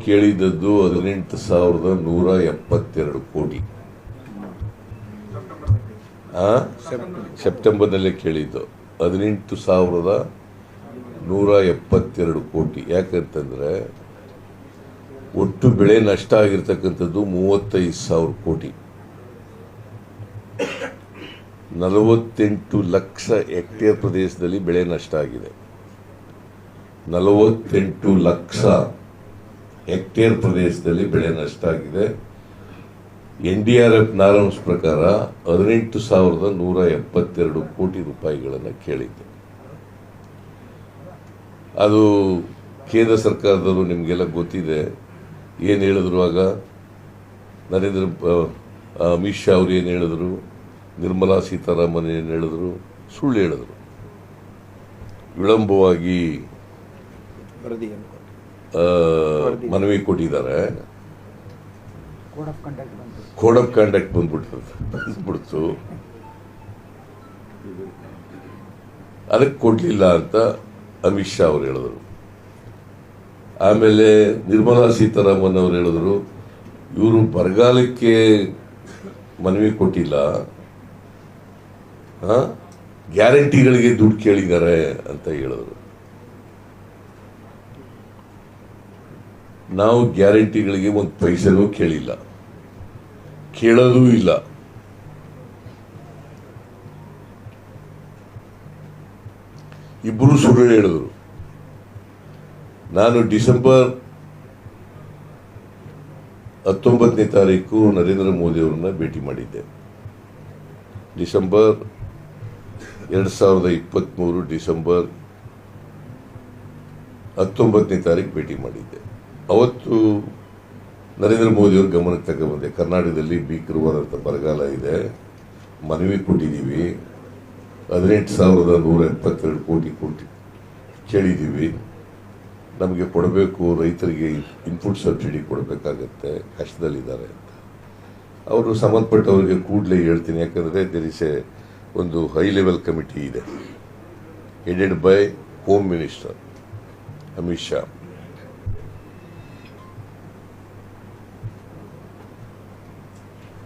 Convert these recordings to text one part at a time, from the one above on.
ಕೇಳಿದ್ದದ್ದು 18,172 ಕೋಟಿ. ಸೆಪ್ಟೆಂಬರ್ನಲ್ಲೇ ಕೇಳಿದ್ದು 18,172 ಕೋಟಿ. ಯಾಕಂತಂದ್ರೆ ಒಟ್ಟು ಬೆಳೆ ನಷ್ಟ ಆಗಿರ್ತಕ್ಕಂಥದ್ದು 35,000 ಕೋಟಿ. 48 ಲಕ್ಷ ಹೆಕ್ಟೇರ್ ಪ್ರದೇಶದಲ್ಲಿ ಬೆಳೆ ನಷ್ಟ ಆಗಿದೆ. 48 ಲಕ್ಷ ಹೆಕ್ಟೇರ್ ಪ್ರದೇಶದಲ್ಲಿ ಬೆಳೆ ನಷ್ಟ ಆಗಿದೆ. NDRF ನಾರ್ಮ್ಸ್ ಪ್ರಕಾರ 18,172 ಕೋಟಿ ರೂಪಾಯಿಗಳನ್ನು ಕೇಳಿದ್ದೆ. ಅದು ಕೇಂದ್ರ ಸರ್ಕಾರದವರು ನಿಮಗೆಲ್ಲ ಗೊತ್ತಿದೆ ಏನು ಹೇಳಿದ್ರು. ಆಗ ಅಮಿತ್ ಶಾ ಅವರು ಏನು ಹೇಳಿದ್ರು, ನಿರ್ಮಲಾ ಸೀತಾರಾಮನ್ ಏನು ಹೇಳಿದ್ರು, ಸುಳ್ಳು ಹೇಳಿದ್ರು. ವಿಳಂಬವಾಗಿ ಮನವಿ ಕೊಟ್ಟಿದ್ದಾರೆ. ಕೋಡ್ ಆಫ್ ಕಂಡಕ್ಟ್ ಬಂದ್ಬಿಡ್ತು. ಅದಕ್ಕೆ ಕೊಡ್ಲಿಲ್ಲ ಅಂತ ಅಮಿತ್ ಶಾ ಅವರು ಹೇಳಿದ್ರು. ಆಮೇಲೆ ನಿರ್ಮಲಾ ಸೀತಾರಾಮನ್ ಅವರು ಹೇಳಿದ್ರು, ಇವರು ಬರಗಾಲಕ್ಕೆ ಮನವಿ ಕೊಟ್ಟಿಲ್ಲ, ಗ್ಯಾರಂಟಿಗಳಿಗೆ ದುಡ್ಡು ಕೇಳಿದ್ದಾರೆ ಅಂತ ಹೇಳಿದ್ರು. ನಾವು ಗ್ಯಾರಂಟಿಗಳಿಗೆ ಒಂದು ಪೈಸೆನೂ ಕೇಳಿಲ್ಲ, ಕೇಳೋದೂ ಇಲ್ಲ. ಇಬ್ಬರು ಸುಳ್ಳು ಹೇಳಿದ್ರು. ನಾನು ಡಿಸೆಂಬರ್ 19ನೇ ತಾರೀಕು ನರೇಂದ್ರ ಮೋದಿ ಅವರನ್ನ ಭೇಟಿ ಮಾಡಿದ್ದೆ. ಡಿಸೆಂಬರ್ 2023 ಡಿಸೆಂಬರ್ 19ನೇ ತಾರೀಕು ಭೇಟಿ ಮಾಡಿದ್ದೆ. ಅವತ್ತು ನರೇಂದ್ರ ಮೋದಿ ಅವ್ರ ಗಮನಕ್ಕೆ ತಗೊಂಡ್ಬಂದೆ, ಕರ್ನಾಟಕದಲ್ಲಿ ಭೀಕರವಾದಂಥ ಬರಗಾಲ ಇದೆ, ಮನವಿ ಕೊಟ್ಟಿದ್ದೀವಿ, 18,172 ಕೋಟಿ ಕೇಳಿದ್ದೀವಿ, ನಮಗೆ ಕೊಡಬೇಕು, ರೈತರಿಗೆ ಇನ್ಪುಟ್ ಸಬ್ಸಿಡಿ ಕೊಡಬೇಕಾಗತ್ತೆ, ಕಷ್ಟದಲ್ಲಿದ್ದಾರೆ ಅಂತ. ಅವರು ಸಂಬಂಧಪಟ್ಟವರಿಗೆ ಕೂಡಲೇ ಹೇಳ್ತೀನಿ. ಯಾಕಂದರೆ ಒಂದು ಹೈ ಲೆವೆಲ್ ಕಮಿಟಿ ಇದೆ, headed by home minister Amit Shah.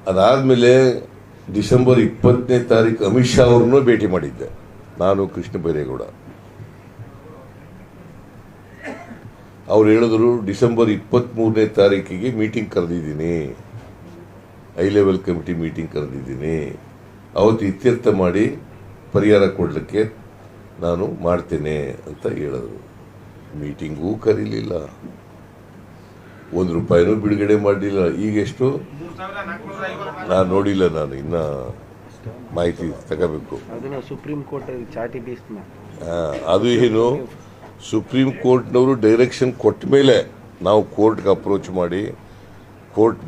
ಅದಾದಮೇಲೆ ಡಿಸೆಂಬರ್ 20ನೇ ತಾರೀಕು ಅಮಿತ್ ಶಾ ಅವ್ರನ್ನೂ ಭೇಟಿ ಮಾಡಿದ್ದೆ, ನಾನು ಕೃಷ್ಣ ಬೈರೇಗೌಡ. ಅವ್ರು ಹೇಳಿದ್ರು, ಡಿಸೆಂಬರ್ 23ನೇ ತಾರೀಕಿಗೆ ಮೀಟಿಂಗ್ ಕರೆದಿದ್ದೀನಿ, ಹೈ ಲೆವೆಲ್ ಕಮಿಟಿ ಮೀಟಿಂಗ್ ಕರೆದಿದ್ದೀನಿ, ಅವತ್ತು ಇತ್ಯರ್ಥ ಮಾಡಿ ಪರಿಹಾರ ಕೊಡಲಿಕ್ಕೆ ನಾನು ಮಾಡ್ತೇನೆ ಅಂತ ಹೇಳಿದ್ರು. ಮೀಟಿಂಗೂ ಕರೀಲಿಲ್ಲ, ₹1 ಬಿಡುಗಡೆ ಮಾಡಲಿಲ್ಲ. ಈಗೆಷ್ಟು ನಾನು ನೋಡಿಲ್ಲ, ನಾನು ಇನ್ನ ಮಾಹಿತಿ ತಗೋಬೇಕು. ಸುಪ್ರೀಂ ಕೋರ್ಟ್ ಚಾಟಿ ಅದು ಏನು, ಸುಪ್ರೀಂ ಕೋರ್ಟ್ನವರು ಡೈರೆಕ್ಷನ್ ಕೊಟ್ಟ ಮೇಲೆ ನಾವು ಕೋರ್ಟ್ಗೆ ಅಪ್ರೋಚ್ ಮಾಡಿ, ಕೋರ್ಟ್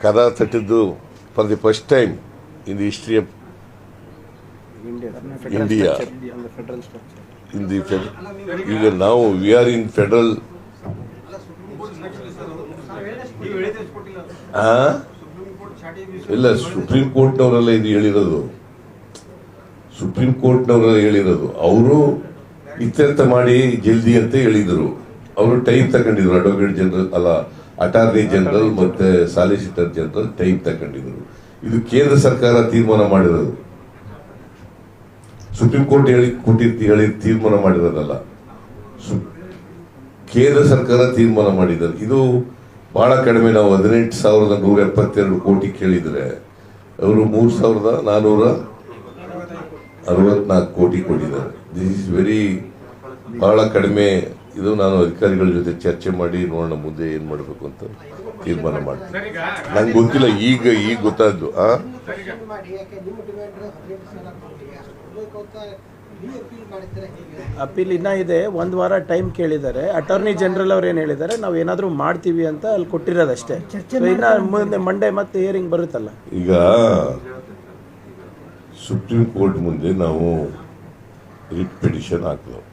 ಕದ ತಟ್ಟಿದ್ದು for the first time in the history of India. ಈಗ ನಾವು ವಿ ಆರ್ ಇನ್ ಫೆಡರಲ್. ಇಲ್ಲ, ಸುಪ್ರೀಂ ಕೋರ್ಟ್ನವರೆಲ್ಲ ಇದು ಹೇಳಿರೋದು, ಸುಪ್ರೀಂ ಕೋರ್ಟ್ನವರೆಲ್ಲ ಹೇಳಿರೋದು. ಅವರು ಇತ್ಯರ್ಥ ಮಾಡಿ ಜಲ್ದಿ ಅಂತ ಹೇಳಿದರು. ಅವರು ಟೈಮ್ ತಗೊಂಡಿದ್ರು, ಅಡ್ವೊಕೇಟ್ ಜನರಲ್ ಅಲ್ಲ, ಅಟಾರ್ನಿ ಜನರಲ್ ಮತ್ತೆ ಸಾಲಿಸಿಟರ್ ಜನರಲ್ ಟೈಮ್ ತಗೊಂಡಿದ್ರು. ಇದು ಕೇಂದ್ರ ಸರ್ಕಾರ ತೀರ್ಮಾನ ಮಾಡಿರೋದು, ಸುಪ್ರೀಂ ಕೋರ್ಟ್ ಹೇಳಿ ತೀರ್ಮಾನ ಮಾಡಿರೋದಲ್ಲ, ಕೇಂದ್ರ ಸರ್ಕಾರ ತೀರ್ಮಾನ ಮಾಡಿದ್ದಾರೆ. ಇದು ಬಹಳ ಕಡಿಮೆ. ನಾವು 18,172 ಕೋಟಿ ಕೇಳಿದ್ರೆ ಅವರು 3,464 ಕೋಟಿ ಕೊಟ್ಟಿದ್ದಾರೆ. ದಿಸ್ ಇಸ್ ವೆರಿ ಬಹಳ ಕಡಿಮೆ. ಇದು ನಾನು ಅಧಿಕಾರಿಗಳ ಜೊತೆ ಚರ್ಚೆ ಮಾಡಿ ನೋಡೋಣ ಮುಂದೆ ಏನ್ ಮಾಡಬೇಕು ಅಂತ ತೀರ್ಮಾನ ಮಾಡ್ತೀನಿ. ನಂಗೆ ಗೊತ್ತಿಲ್ಲ, ಈಗ ಗೊತ್ತಾದ್ದು. ಅಪೀಲ್ ಇನ್ನ ಇದೆ, 1 ವಾರ ಟೈಮ್ ಕೇಳಿದ್ದಾರೆ. ಅಟಾರ್ನಿ ಜನರಲ್ ಅವ್ರು ಏನ್ ಹೇಳಿದ್ದಾರೆ, ನಾವು ಏನಾದ್ರೂ ಮಾಡ್ತೀವಿ ಅಂತ ಅಲ್ಲಿ ಕೊಟ್ಟಿರೋದಷ್ಟೇ. ಇನ್ನ ಮುಂದೆ ಮಂಡೇ ಮತ್ತೆ ಹಿಯರಿಂಗ್ ಬರುತ್ತಲ್ಲ. ಈಗ ಸುಪ್ರೀಂ ಕೋರ್ಟ್ ಮುಂದೆ ನಾವು ರಿಟ್ ಪಿಟಿಷನ್ ಹಾಕಿದೆವು.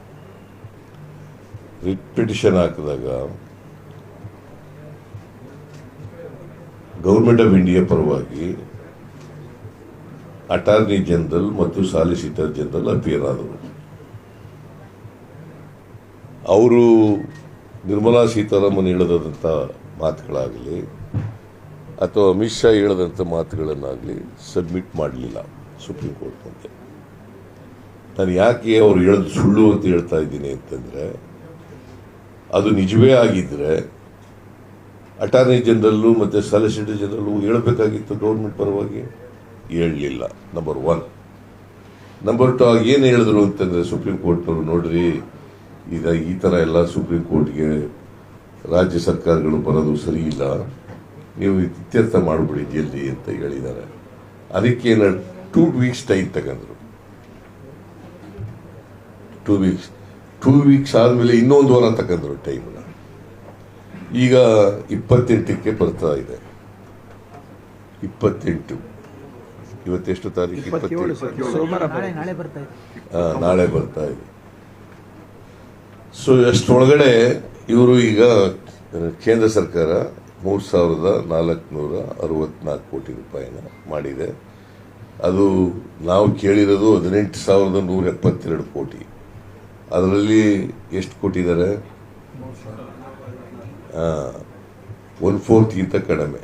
ರಿಟ್ ಪಿಟಿಷನ್ ಹಾಕಿದಾಗ ಗೌರ್ಮೆಂಟ್ ಆಫ್ ಇಂಡಿಯಾ ಪರವಾಗಿ ಅಟಾರ್ನಿ ಜನರಲ್ ಮತ್ತು ಸಾಲಿಸಿಟರ್ ಜನರಲ್ ಅಪಿಯರ್ ಆದರು. ಅವರು ನಿರ್ಮಲಾ ಸೀತಾರಾಮನ್ ಹೇಳದಂಥ ಮಾತುಗಳಾಗಲಿ ಅಥವಾ ಅಮಿತ್ ಶಾ ಹೇಳದಂಥ ಮಾತುಗಳನ್ನಾಗಲಿ ಸಬ್ಮಿಟ್ ಮಾಡಲಿಲ್ಲ ಸುಪ್ರೀಂ ಕೋರ್ಟ್ ಮುಂದೆ. ನಾನು ಯಾಕೆ ಅವ್ರು ಹೇಳೋದು ಸುಳ್ಳು ಅಂತ ಹೇಳ್ತಾ ಇದ್ದೀನಿ ಅಂತಂದರೆ, ಅದು ನಿಜವೇ ಆಗಿದ್ದರೆ ಅಟಾರ್ನಿ ಜನರಲ್ಲು ಮತ್ತು ಸಾಲಿಸಿಟರ್ ಜನರಲ್ಲು ಹೇಳಬೇಕಾಗಿತ್ತು ಗೌರ್ಮೆಂಟ್ ಪರವಾಗಿ, ಹೇಳಲಿಲ್ಲ. ನಂಬರ್ 1. ನಂಬರ್ 2, ಏನು ಹೇಳಿದ್ರು ಅಂತಂದರೆ ಸುಪ್ರೀಂ ಕೋರ್ಟ್ನವರು, ನೋಡ್ರಿ ಈ ಥರ ಎಲ್ಲ ಸುಪ್ರೀಂ ಕೋರ್ಟ್ಗೆ ರಾಜ್ಯ ಸರ್ಕಾರಗಳು ಬರೋದು ಸರಿ ಇಲ್ಲ, ನೀವು ಇತ್ಯರ್ಥ ಮಾಡಿಬಿಡಿ ಜಲ್ದಿ ಅಂತ ಹೇಳಿದ್ದಾರೆ. ಅದಕ್ಕೆ 2 ವೀಕ್ಸ್ ಟೈಮ್ ತಗೊಂಡ್ರು. 2 ವೀಕ್ಸ್ ಆದಮೇಲೆ ಇನ್ನೊಂದು ವಾರ ತಗೊಂಡ್ರು ಟೈಮ್ನ. ಈಗ 28ಕ್ಕೆ ಬರ್ತಾ ಇದೆ. 28 ಇವತ್ತೆಷ್ಟು ತಾರೀಕು? 27 ಸೋಮವಾರ ನಾಳೆ ಬರ್ತಾ ಇದೆ. ಸೊ ಅಷ್ಟರೊಳಗಡೆ ಇವರು ಈಗ ಕೇಂದ್ರ ಸರ್ಕಾರ 3,464 ಕೋಟಿ ರೂಪಾಯಿನ ಮಾಡಿದೆ. ಅದು ನಾವು ಕೇಳಿರೋದು 18,172 ಕೋಟಿ. ಅದರಲ್ಲಿ ಎಷ್ಟು ಕೊಟ್ಟಿದ್ದಾರೆ? 1/4 ಕಡಿಮೆ.